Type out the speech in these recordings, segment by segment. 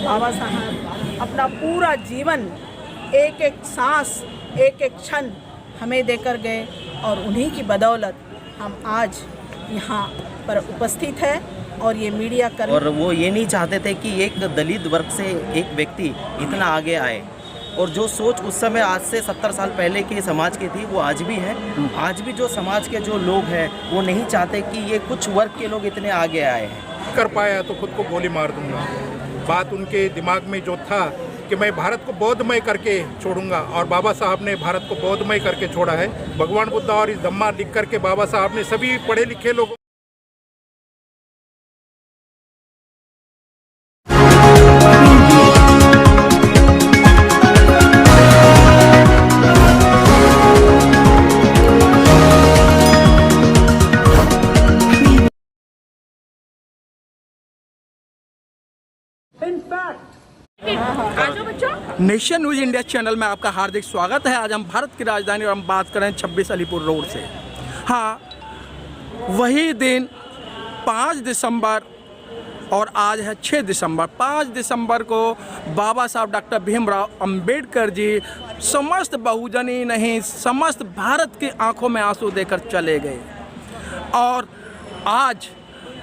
बाबा साहब अपना पूरा जीवन एक एक सांस एक एक क्षण हमें देकर गए और उन्हीं की बदौलत हम आज यहाँ पर उपस्थित है और ये मीडिया कर और वो ये नहीं चाहते थे कि एक दलित वर्ग से एक व्यक्ति इतना आगे आए। और जो सोच उस समय आज से 70 साल पहले के समाज की थी वो आज भी है। आज भी जो समाज के जो लोग हैं वो नहीं चाहते कि ये कुछ वर्ग के लोग इतने आगे आए हैं। कर पाया तो खुद को गोली मार दूंगा। बात उनके दिमाग में जो था कि मैं भारत को बौद्धमय करके छोड़ूंगा, और बाबा साहब ने भारत को बौद्धमय करके छोड़ा है। भगवान बुद्ध और इस धम्मा लिख करके बाबा साहब ने सभी पढ़े लिखे लोगों नेशन न्यूज इंडिया चैनल में आपका हार्दिक स्वागत है। आज हम भारत की राजधानी और हम बात करें 26 अलीपुर रोड से। हाँ, वही दिन 5 दिसंबर और आज है 6 दिसंबर। 5 दिसंबर को बाबा साहब डॉक्टर भीमराव अंबेडकर जी समस्त बहुजनी नहीं समस्त भारत की आंखों में आंसू देकर चले गए। और आज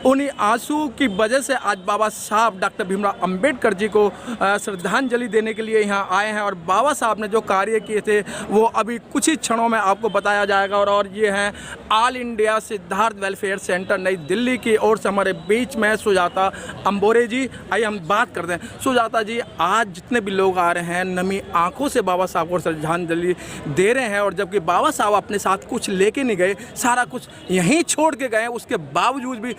उन्हीं आंसू की वजह से आज बाबा साहब डॉक्टर भीमराव अंबेडकर जी को श्रद्धांजलि देने के लिए यहाँ आए हैं। और बाबा साहब ने जो कार्य किए थे वो अभी कुछ ही क्षणों में आपको बताया जाएगा। और ये हैं all India Siddharth welfare centre नई दिल्ली की ओर से हमारे बीच में सुजाता अंबोरे जी। आइए हम बात करते हैं। सुजाता जी, आज जितने भी लोग आ रहे हैं नमी आंखों से बाबा साहब को श्रद्धांजलि दे रहे हैं, और जबकि बाबा साहब अपने साथ कुछ लेके नहीं गए, सारा कुछ यहीं छोड़ के गए, उसके बावजूद भी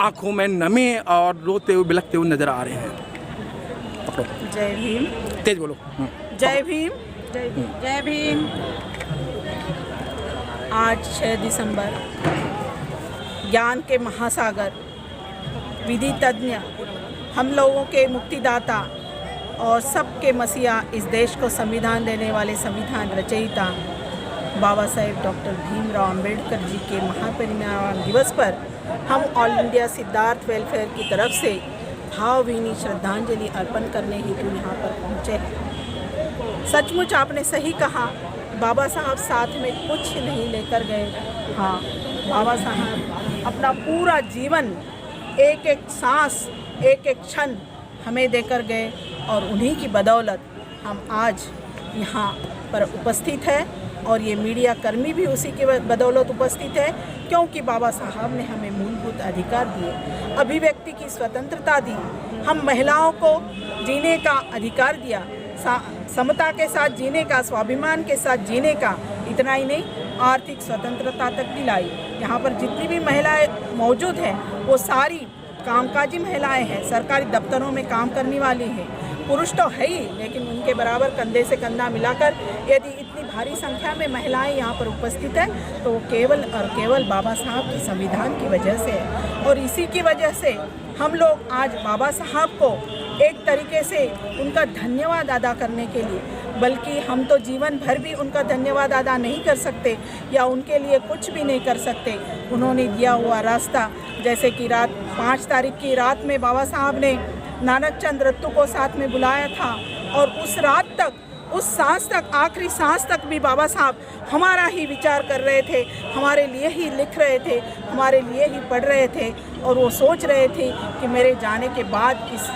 आंखों में नमी और रोते हुए बिलखते हुए नजर आ रहे हैं। जय भीम। तेज बोलो। जय भीम। जय भीम। जय भीम। आज 6 दिसंबर ज्ञान के महासागर, विधि तज्ञ, हम लोगों के मुक्तिदाता और सबके मसीहा, इस देश को संविधान देने वाले संविधान रचयिता बाबा साहेब डॉक्टर भीमराव अंबेडकर जी के महापरिनिर्वाण दिवस पर हम ऑल इंडिया सिद्धार्थ वेलफेयर की तरफ से भावभीनी श्रद्धांजलि अर्पण करने हेतु यहाँ पर पहुँचे हैं। सचमुच आपने सही कहा, बाबा साहब साथ में कुछ नहीं लेकर गए। हाँ, बाबा साहब अपना पूरा जीवन एक एक सांस एक एक क्षण हमें देकर गए और उन्हीं की बदौलत हम आज यहाँ पर उपस्थित है। और ये मीडिया कर्मी भी उसी के बदौलत उपस्थित है, क्योंकि बाबा साहब ने हमें मूलभूत अधिकार दिए, अभिव्यक्ति की स्वतंत्रता दी, हम महिलाओं को जीने का अधिकार दिया, समता के साथ जीने का, स्वाभिमान के साथ जीने का। इतना ही नहीं, आर्थिक स्वतंत्रता तक दिलाई। यहाँ पर जितनी भी महिलाएं मौजूद हैं वो सारी कामकाजी महिलाएं हैं, सरकारी दफ्तरों में काम करने वाली हैं। पुरुष तो है ही, लेकिन उनके बराबर कंधे से कंधा मिलाकर यदि इतनी भारी संख्या में महिलाएं यहाँ पर उपस्थित है तो वो केवल और केवल बाबा साहब के संविधान की वजह से है। और इसी की वजह से हम लोग आज बाबा साहब को एक तरीके से उनका धन्यवाद अदा करने के लिए, बल्कि हम तो जीवन भर भी उनका धन्यवाद अदा नहीं कर सकते या उनके लिए कुछ भी नहीं कर सकते। उन्होंने दिया हुआ रास्ता, जैसे कि रात 5 तारीख की रात में बाबा साहब ने नानक चंद रत्तू को साथ में बुलाया था, और उस रात तक, उस सांस तक, आखिरी सांस तक भी बाबा साहब हमारा ही विचार कर रहे थे, हमारे लिए ही लिख रहे थे, हमारे लिए ही पढ़ रहे थे। और वो सोच रहे थे कि मेरे जाने के बाद इस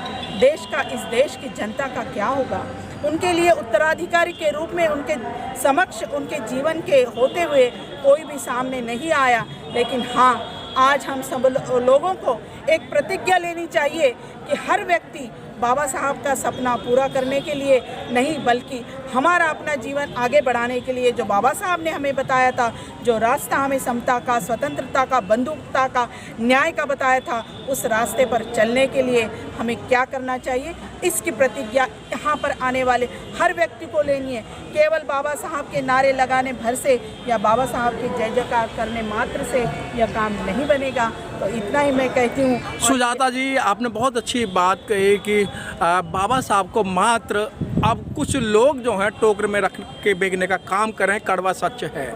देश की जनता का क्या होगा। उनके लिए उत्तराधिकारी के रूप में उनके समक्ष उनके जीवन के होते हुए कोई भी सामने नहीं आया। लेकिन हाँ, आज हम सब लोगों को एक प्रतिज्ञा लेनी चाहिए कि हर व्यक्ति बाबा साहब का सपना पूरा करने के लिए नहीं, बल्कि हमारा अपना जीवन आगे बढ़ाने के लिए जो बाबा साहब ने हमें बताया था, जो रास्ता हमें समता का, स्वतंत्रता का, बंधुता का, न्याय का बताया था, उस रास्ते पर चलने के लिए हमें क्या करना चाहिए, इसकी प्रतिज्ञा यहाँ पर आने वाले हर व्यक्ति को लेनी है। केवल बाबा साहब के नारे लगाने भर से या बाबा साहब के जय जयकार करने मात्र से यह काम नहीं बनेगा। तो इतना ही मैं कहती हूँ। सुजाता जी, आपने बहुत अच्छी बात कही कि बाबा साहब को मात्र अब कुछ लोग जो हैं टोकरे में रख के बेचने का काम कर रहे हैं, कड़वा सच है।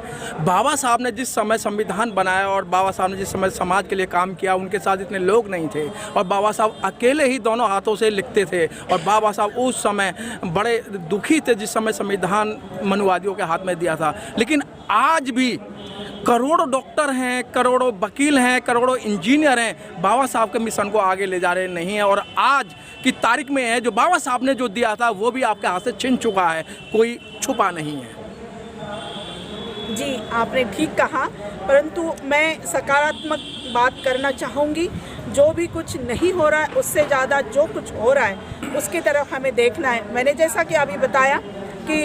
बाबा साहब ने जिस समय संविधान बनाया और बाबा साहब ने जिस समय समाज के लिए काम किया, उनके साथ इतने लोग नहीं थे और बाबा साहब अकेले ही दोनों हाथों से लिखते थे और बाबा साहब उस समय बड़े दुखी थे जिस समय संविधान मनुवादियों के हाथ में दिया था। लेकिन आज भी करोड़ों डॉक्टर हैं, करोड़ों वकील हैं, करोड़ों इंजीनियर हैं, बाबा साहब के मिशन को आगे ले जा रहे नहीं हैं। और आज की तारीख में है जो बाबा साहब ने जो दिया था वो भी आपके हाथ से छिन चुका है, कोई छुपा नहीं है। जी, आपने ठीक कहा, परंतु मैं सकारात्मक बात करना चाहूँगी। जो भी कुछ नहीं हो रहा है उससे ज़्यादा जो कुछ हो रहा है उसकी तरफ हमें देखना है। मैंने जैसा कि अभी बताया कि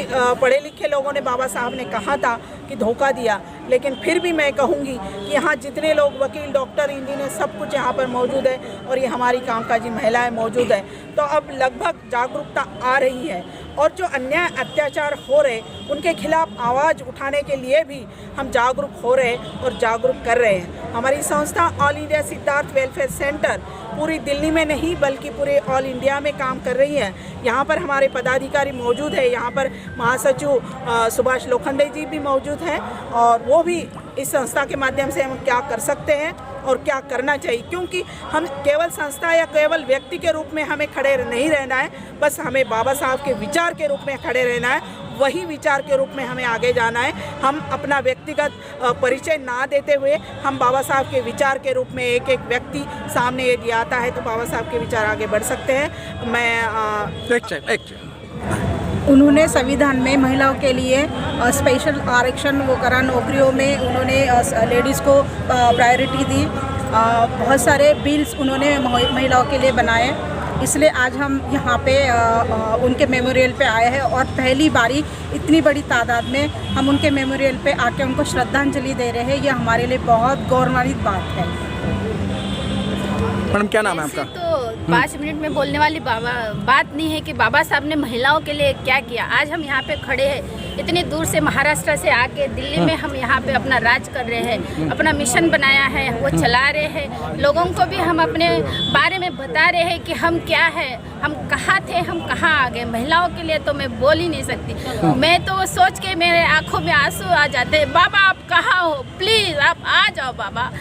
पढ़े लिखे लोगों ने बाबा साहब ने कहा था कि धोखा दिया, लेकिन फिर भी मैं कहूँगी कि यहाँ जितने लोग वकील, डॉक्टर, इंजीनियर सब कुछ यहाँ पर मौजूद है और ये हमारी कामकाजी महिलाएं मौजूद है, तो अब लगभग जागरूकता आ रही है और जो अन्याय अत्याचार हो रहे उनके खिलाफ आवाज़ उठाने के लिए भी हम जागरूक हो रहे और जागरूक कर रहे हैं। हमारी संस्था all India Siddharth welfare centre पूरी दिल्ली में नहीं बल्कि पूरे ऑल इंडिया में काम कर रही है। यहाँ पर हमारे पदाधिकारी मौजूद है, यहाँ पर महासचिव सुभाष लोखंडे जी भी मौजूद हैं और वो भी इस संस्था के माध्यम से हम क्या कर सकते हैं और क्या करना चाहिए, क्योंकि हम केवल संस्था या केवल व्यक्ति के रूप में हमें खड़े नहीं रहना है, बस हमें बाबा साहब के विचार के रूप में खड़े रहना है, वही विचार के रूप में हमें आगे जाना है। हम अपना व्यक्तिगत परिचय ना देते हुए हम बाबा साहब के विचार के रूप में एक एक व्यक्ति सामने यदि आता है तो बाबा साहब के विचार आगे बढ़ सकते हैं। उन्होंने संविधान में महिलाओं के लिए स्पेशल आरक्षण वो करा, नौकरियों में उन्होंने लेडीज़ को प्रायोरिटी दी, बहुत सारे बिल्स उन्होंने महिलाओं के लिए बनाए। इसलिए आज हम यहाँ पे उनके मेमोरियल पे आए हैं और पहली बारी इतनी बड़ी तादाद में हम उनके मेमोरियल पे आके उनको श्रद्धांजलि दे रहे हैं। ये हमारे लिए बहुत गौरवान्वित बात है। मैडम, क्या नाम है आपका? तो 5 मिनट में बोलने वाली बात नहीं है कि बाबा साहब ने महिलाओं के लिए क्या किया। आज हम यहाँ पे खड़े हैं, इतनी दूर से महाराष्ट्र से आके दिल्ली में हम यहाँ पे अपना राज कर रहे हैं, अपना मिशन बनाया है वो चला रहे हैं। लोगों को भी हम अपने बारे में बता रहे हैं कि हम क्या है, हम कहाँ थे, हम कहाँ आ गए। महिलाओं के लिए तो मैं बोल ही नहीं सकती। मैं तो सोच के मेरे आँखों में आंसू आ जाते हैं। बाबा आप कहाँ हो, प्लीज़ आप आ जाओ बाबा,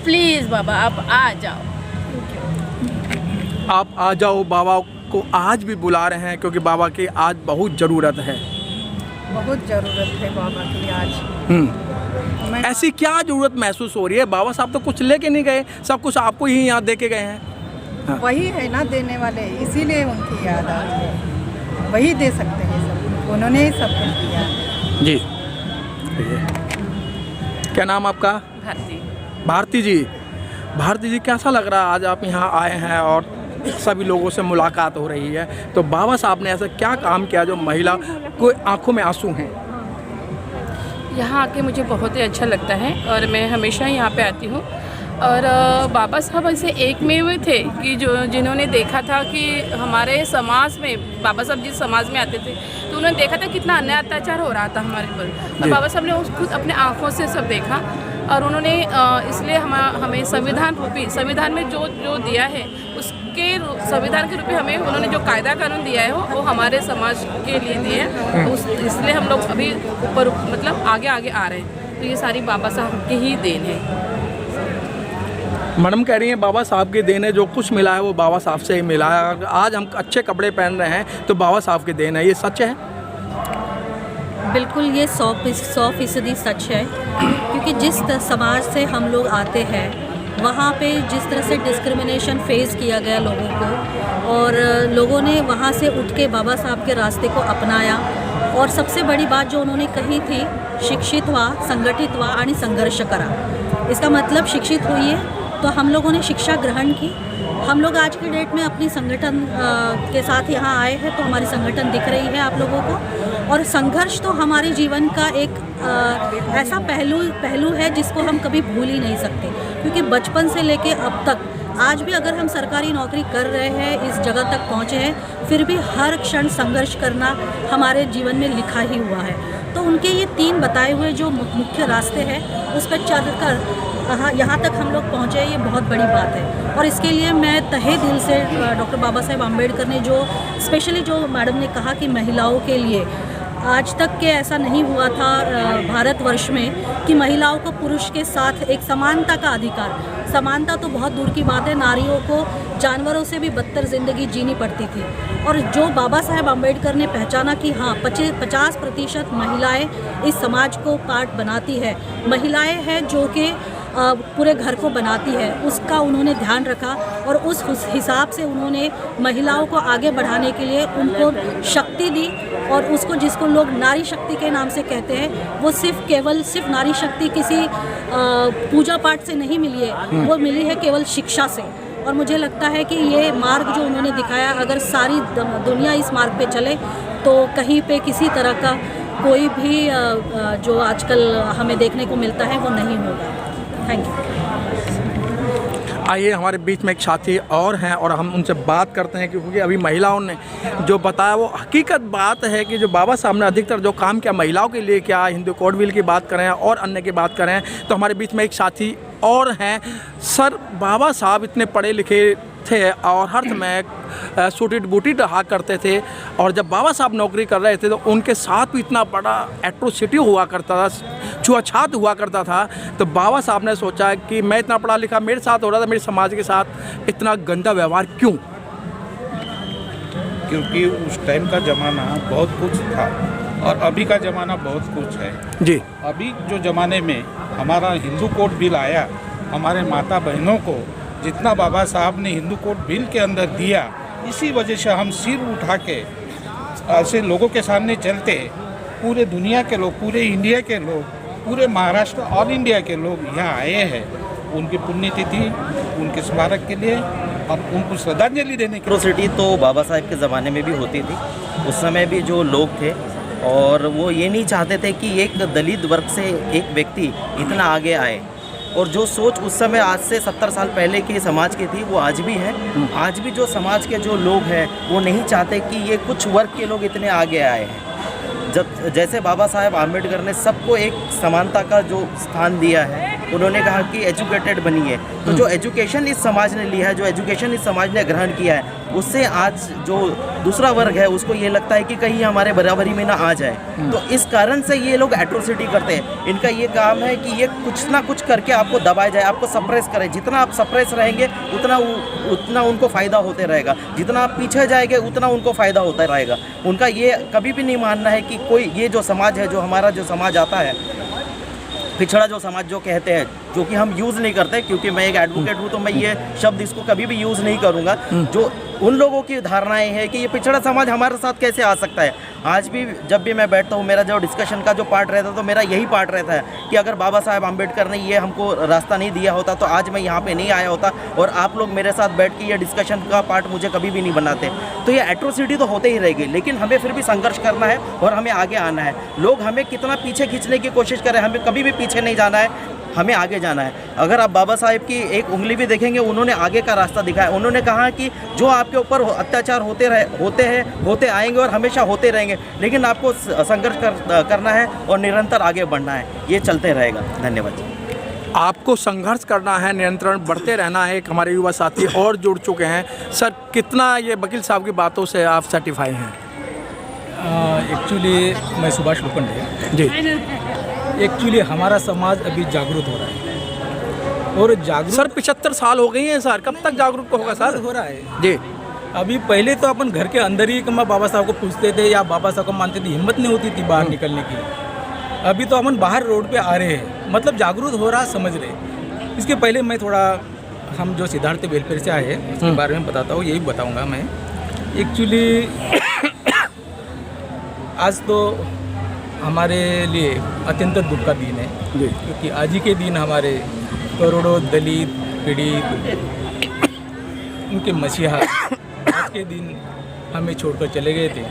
प्लीज़ बाबा आप आ जाओ। आप आ जाओ, बाबा को आज भी बुला रहे हैं क्योंकि बाबा की आज बहुत ज़रूरत है, बहुत ज़रूरत है बाबा की आज। ऐसी क्या ज़रूरत महसूस हो रही है? बाबा साहब तो कुछ लेके नहीं गए, सब कुछ आपको ही यहाँ दे के गए हैं। हाँ। वही है ना देने वाले, इसीलिए उनकी याद आ रही है। वही दे सकते हैं सब, उन्होंने ही सब कुछ दिया। जी, क्या नाम आपका? भारती। भारती जी, भारती जी कैसा लग रहा है आज आप यहाँ आए हैं और सभी लोगों से मुलाकात हो रही है? तो बाबा साहब ने ऐसा क्या काम किया जो महिला को आंखों में आंसू हैं? यहाँ आके मुझे बहुत ही अच्छा लगता है और मैं हमेशा यहाँ पे आती हूँ। और बाबा साहब ऐसे एकमेव थे कि जिन्होंने देखा था कि हमारे समाज में, बाबा साहब जिस समाज में आते थे तो उन्होंने देखा था कितना अन्याय अत्याचार हो रहा था हमारे पर, और बाबा साहब ने उस खुद अपने आँखों से सब देखा। और उन्होंने इसलिए हमें संविधान रूपी, संविधान में जो दिया है उसके संविधान के रूप में हमें उन्होंने जो कायदा कानून दिया है वो हमारे समाज के लिए दिए हैं। इसलिए हम लोग अभी ऊपर मतलब आगे आ रहे हैं। तो ये सारी बाबा साहब की ही देन है। मैडम कह रही हैं बाबा साहब की देन है, जो कुछ मिला है वो बाबा साहब से ही मिला है। आज हम अच्छे कपड़े पहन रहे हैं तो बाबा साहब की देन है, ये सच है? बिल्कुल, ये 100% सच है, क्योंकि जिस समाज से हम लोग आते हैं वहाँ पे जिस तरह से डिस्क्रिमिनेशन फेस किया गया लोगों को, और लोगों ने वहाँ से उठ के बाबा साहब के रास्ते को अपनाया। और सबसे बड़ी बात जो उन्होंने कही थी, शिक्षित हुआ, संगठित हुआ आणि संघर्ष करा। इसका मतलब शिक्षित हुई है तो हम लोगों ने शिक्षा ग्रहण की। हम लोग आज की डेट में अपनी संगठन के साथ यहाँ आए हैं तो हमारी संगठन दिख रही है आप लोगों को। और संघर्ष तो हमारे जीवन का एक ऐसा पहलू है जिसको हम कभी भूल ही नहीं सकते, क्योंकि बचपन से लेके अब तक आज भी अगर हम सरकारी नौकरी कर रहे हैं, इस जगह तक पहुँचे हैं, फिर भी हर क्षण संघर्ष करना हमारे जीवन में लिखा ही हुआ है। तो उनके ये 3 बताए हुए जो मुख्य रास्ते हैं उस पर चलकर यहाँ तक हम लोग पहुँचे, ये बहुत बड़ी बात है। और इसके लिए मैं तहे दिल से डॉक्टर बाबा साहेब आम्बेडकर ने जो स्पेशली जो मैडम ने कहा कि महिलाओं के लिए आज तक के ऐसा नहीं हुआ था भारतवर्ष में कि महिलाओं को पुरुष के साथ एक समानता का अधिकार, समानता तो बहुत दूर की बात है, नारियों को जानवरों से भी बदतर ज़िंदगी जीनी पड़ती थी। और जो बाबा साहेब आम्बेडकर ने पहचाना कि हाँ 50% महिलाएं इस समाज को पार्ट बनाती है, महिलाएं हैं जो कि पूरे घर को बनाती है, उसका उन्होंने ध्यान रखा और उस हिसाब से उन्होंने महिलाओं को आगे बढ़ाने के लिए उनको शक्ति दी। और उसको जिसको लोग नारी शक्ति के नाम से कहते हैं, वो सिर्फ नारी शक्ति किसी पूजा पाठ से नहीं मिली है, वो मिली है केवल शिक्षा से। और मुझे लगता है कि ये मार्ग जो उन्होंने दिखाया, अगर सारी दुनिया इस मार्ग पे चले तो कहीं पे किसी तरह का कोई भी जो आजकल हमें देखने को मिलता है वो नहीं होगा। Thank you. आइए हमारे बीच में एक साथी और हैं और हम उनसे बात करते हैं, क्योंकि अभी महिलाओं ने जो बताया वो हकीकत बात है कि जो बाबा साहब ने अधिकतर जो काम किया महिलाओं के लिए, क्या हिंदू कोड बिल की बात करें और अन्य की बात करें, तो हमारे बीच में एक साथी और हैं। सर, बाबा साहब इतने पढ़े लिखे थे और हर समय सूटेड बूटेड रहा करते थे, और जब बाबा साहब नौकरी कर रहे थे तो उनके साथ भी इतना बड़ा एट्रोसिटी हुआ करता था, छुआछूत हुआ करता था। तो बाबा साहब ने सोचा कि मैं इतना पढ़ा लिखा मेरे साथ हो रहा था, मेरे समाज के साथ इतना गंदा व्यवहार क्यों? क्योंकि उस टाइम का ज़माना बहुत कुछ था और अभी का ज़माना बहुत कुछ है जी। अभी जो ज़माने में हमारा हिंदू कोड बिल आया, हमारे माता बहनों को जितना बाबा साहब ने हिंदू कोड बिल के अंदर दिया, इसी वजह से हम सिर उठा के ऐसे लोगों के सामने चलते, पूरे दुनिया के लोग, पूरे इंडिया के लोग, पूरे महाराष्ट्र और इंडिया के लोग यहाँ आए हैं उनकी पुण्यतिथि, उनके स्मारक के लिए और उनको श्रद्धांजलि देने के लिए। एट्रोसिटी तो बाबा साहब के ज़माने में भी होती थी, उस समय भी जो लोग थे और वो ये नहीं चाहते थे कि एक दलित वर्ग से एक व्यक्ति इतना आगे आए, और जो सोच उस समय आज से 70 साल पहले के समाज की थी वो आज भी है। आज भी जो समाज के जो लोग हैं वो नहीं चाहते कि ये कुछ वर्ग के लोग इतने आगे आए हैं। जैसे बाबा साहेब आम्बेडकर ने सबको एक समानता का जो स्थान दिया है, उन्होंने कहा कि एजुकेटेड बनिए, तो जो एजुकेशन इस समाज ने लिया है, जो एजुकेशन इस समाज ने ग्रहण किया है, उससे आज जो दूसरा वर्ग है उसको ये लगता है कि कहीं हमारे बराबरी में ना आ जाए। तो इस कारण से ये लोग एट्रोसिटी करते हैं। इनका ये काम है कि ये कुछ ना कुछ करके आपको दबाया जाए, आपको सप्रेस करें। जितना आप सप्रेस रहेंगे उतना उनको फ़ायदा होते रहेगा, जितना आप पीछे जाएंगे उतना उनको फ़ायदा होता रहेगा। उनका ये कभी भी नहीं मानना है कि कोई ये जो समाज है, जो हमारा जो समाज आता है, पिछड़ा जो समाज जो कहते हैं, जो कि हम यूज़ नहीं करते, क्योंकि मैं एक एडवोकेट हूँ तो मैं ये शब्द इसको कभी भी यूज़ नहीं करूँगा। जो उन लोगों की धारणाएं हैं कि ये पिछड़ा समाज हमारे साथ कैसे आ सकता है। आज भी जब भी मैं बैठता हूँ, मेरा जो डिस्कशन का जो पार्ट रहता है तो मेरा यही पार्ट रहता है कि अगर बाबा साहब आम्बेडकर ने ये हमको रास्ता नहीं दिया होता तो आज मैं यहाँ पे नहीं आया होता, और आप लोग मेरे साथ बैठ के ये डिस्कशन का पार्ट मुझे कभी भी नहीं बनाते। तो ये एट्रोसिटी तो होते ही रहेगी, लेकिन हमें फिर भी संघर्ष करना है और हमें आगे आना है। लोग हमें कितना पीछे खींचने की कोशिश करें, हमें कभी भी पीछे नहीं जाना है, हमें आगे जाना है। अगर आप बाबा साहेब की एक उंगली भी देखेंगे, उन्होंने आगे का रास्ता दिखाया। उन्होंने कहा कि जो आपके ऊपर अत्याचार होते आएंगे और हमेशा होते रहेंगे, लेकिन आपको संघर्ष करना है और निरंतर आगे बढ़ना है, ये चलते रहेगा। धन्यवाद। आपको संघर्ष करना है, नियंत्रण बढ़ते रहना है। एक हमारे युवा साथी और जुड़ चुके हैं। सर, कितना ये वकील साहब की बातों से आप सर्टिफाई हैं? एक्चुअली मैं सुभाष लोखंडे जी। एक्चुअली हमारा समाज अभी जागरूक हो रहा है, और जागरूक सर 75 साल हो गई हैं सर, कब तक जागरूक होगा सर? हो रहा है जी। अभी पहले तो अपन घर के अंदर ही बाबा साहब को पूछते थे या बाबा साहब को मानते थे, हिम्मत नहीं होती थी बाहर निकलने की। अभी तो अपन बाहर रोड पे आ रहे हैं, मतलब जागरूक हो रहा, समझ रहे। इसके पहले मैं थोड़ा, हम जो सिद्धार्थ वेलफेयर से आए हैं उसके बारे में बताता हूँ, यही बताऊँगा मैं। एक्चुअली आज तो हमारे लिए अत्यंत दुख का दिन है, क्योंकि आज ही के दिन हमारे करोड़ों दलित पीड़ित, उनके मसीहा आज के दिन हमें छोड़कर चले गए थे।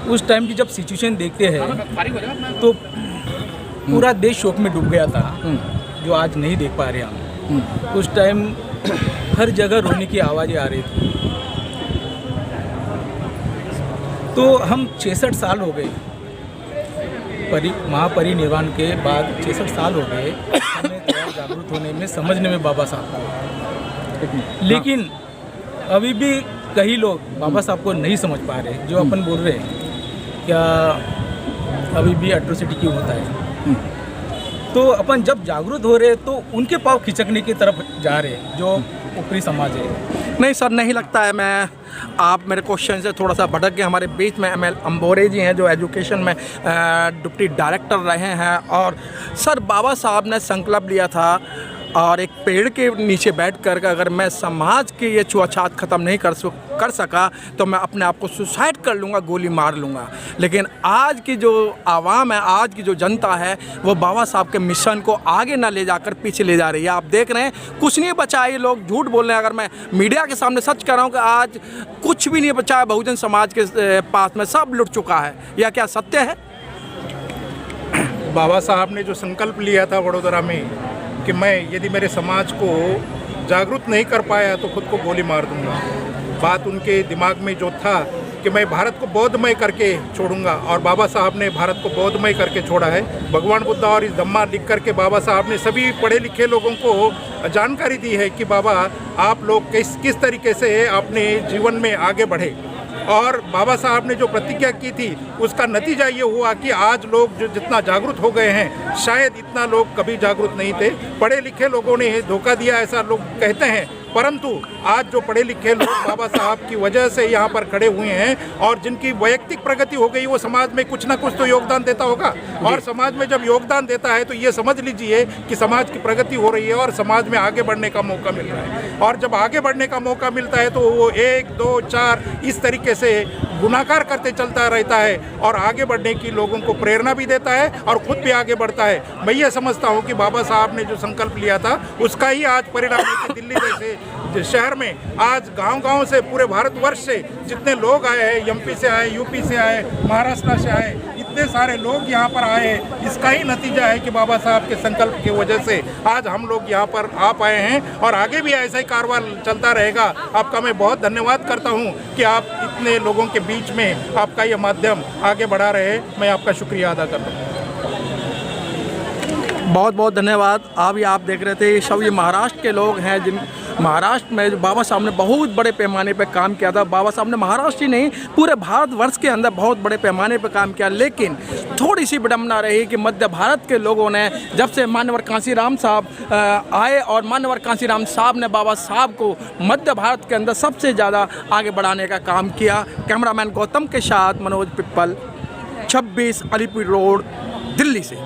उस टाइम की जब सिचुएशन देखते हैं तो पूरा देश शोक में डूब गया था, जो आज नहीं देख पा रहे हम। उस टाइम हर जगह रोने की आवाज़ें आ रही थी। तो हम 66 साल हो गए महापरिनिर्वाण के बाद 66 साल हो गए हमें थोड़ा जागरूक होने में, समझने में बाबा साहब को। लेकिन अभी भी कई लोग बाबा साहब को नहीं समझ पा रहे। जो अपन बोल रहे हैं क्या अभी भी एट्रोसिटी क्यों होता है, तो अपन जब जागरूक हो रहे तो उनके पाँव खिचकने की तरफ जा रहे हैं जो ऊपरी समाज है। नहीं सर, नहीं लगता है। मैं आप मेरे क्वेश्चन से थोड़ा सा भटक गए। हमारे बीच में ML अंबोरे जी हैं जो एजुकेशन में डिप्टी डायरेक्टर रहे हैं। और सर, बाबा साहब ने संकल्प लिया था और एक पेड़ के नीचे बैठकर अगर मैं समाज की ये छुआछात ख़त्म नहीं कर सका तो मैं अपने आप को सुसाइड कर लूँगा, गोली मार लूँगा। लेकिन आज की जो आवाम है, आज की जो जनता है, वो बाबा साहब के मिशन को आगे ना ले जाकर पीछे ले जा रही है। आप देख रहे हैं कुछ नहीं बचा है। ये लोग झूठ बोल रहे हैं। अगर मैं मीडिया के सामने सच कर रहा हूँ कि आज कुछ भी नहीं बचा है बहुजन समाज के पास में, सब लुट चुका है। यह क्या सत्य है? बाबा साहब ने जो संकल्प लिया था वडोदरा में कि मैं यदि मेरे समाज को जागरूक नहीं कर पाया तो खुद को गोली मार दूंगा, बात उनके दिमाग में जो था कि मैं भारत को बौद्धमय करके छोड़ूंगा, और बाबा साहब ने भारत को बौद्धमय करके छोड़ा है। भगवान बुद्धा और इस धम्मा लिख करके बाबा साहब ने सभी पढ़े लिखे लोगों को जानकारी दी है कि बाबा आप लोग किस तरीके से अपने जीवन में आगे बढ़े। और बाबा साहब ने जो प्रतिज्ञा की थी उसका नतीजा ये हुआ कि आज लोग जो जितना जागरूक हो गए हैं, शायद इतना लोग कभी जागरूक नहीं थे। पढ़े लिखे लोगों ने धोखा दिया ऐसा लोग कहते हैं, परंतु आज जो पढ़े लिखे लोग बाबा साहब की वजह से यहाँ पर खड़े हुए हैं और जिनकी वैयक्तिक प्रगति हो गई, वो समाज में कुछ ना कुछ तो योगदान देता होगा। और समाज में जब योगदान देता है तो ये समझ लीजिए कि समाज की प्रगति हो रही है और समाज में आगे बढ़ने का मौका मिल रहा है। और जब आगे बढ़ने का मौका मिलता है तो वो 1, 2, 4 इस तरीके से गुनाकार करते चलता रहता है और आगे बढ़ने की लोगों को प्रेरणा भी देता है और खुद भी आगे बढ़ता है। मैं ये समझता हूँ कि बाबा साहब ने जो संकल्प लिया था उसका ही आज परिणाम है कि दिल्ली जैसे शहर में आज गांव-गांव से, पूरे भारतवर्ष से जितने लोग आए हैं, MP से आए, UP से आए, महाराष्ट्र से आए, इतने सारे लोग यहाँ पर आए हैं, इसका ही नतीजा है कि बाबा साहब के संकल्प की वजह से आज हम लोग यहाँ पर आ पाए हैं और आगे भी ऐसा ही कारवार चलता रहेगा। आपका मैं बहुत धन्यवाद करता हूँ कि आप इतने लोगों के बीच में आपका ये माध्यम आगे बढ़ा रहे। मैं आपका शुक्रिया अदा करता हूँ। बहुत बहुत धन्यवाद। अभी आप देख रहे थे सब ये महाराष्ट्र के लोग हैं, जिन महाराष्ट्र में जो बाबा साहब ने बहुत बड़े पैमाने पे काम किया था। बाबा साहब ने महाराष्ट्र ही नहीं पूरे भारतवर्ष के अंदर बहुत बड़े पैमाने पे काम किया। लेकिन थोड़ी सी विडम्बना रही कि मध्य भारत के लोगों ने, जब से मान्यवर कांसीराम साहब आए और मान्यवर कांसीराम साहब ने बाबा साहब को मध्य भारत के अंदर सबसे ज़्यादा आगे बढ़ाने का काम किया। कैमरामैन गौतम के साथ मनोज पिप्पल, 26 अलीपुर रोड, दिल्ली से।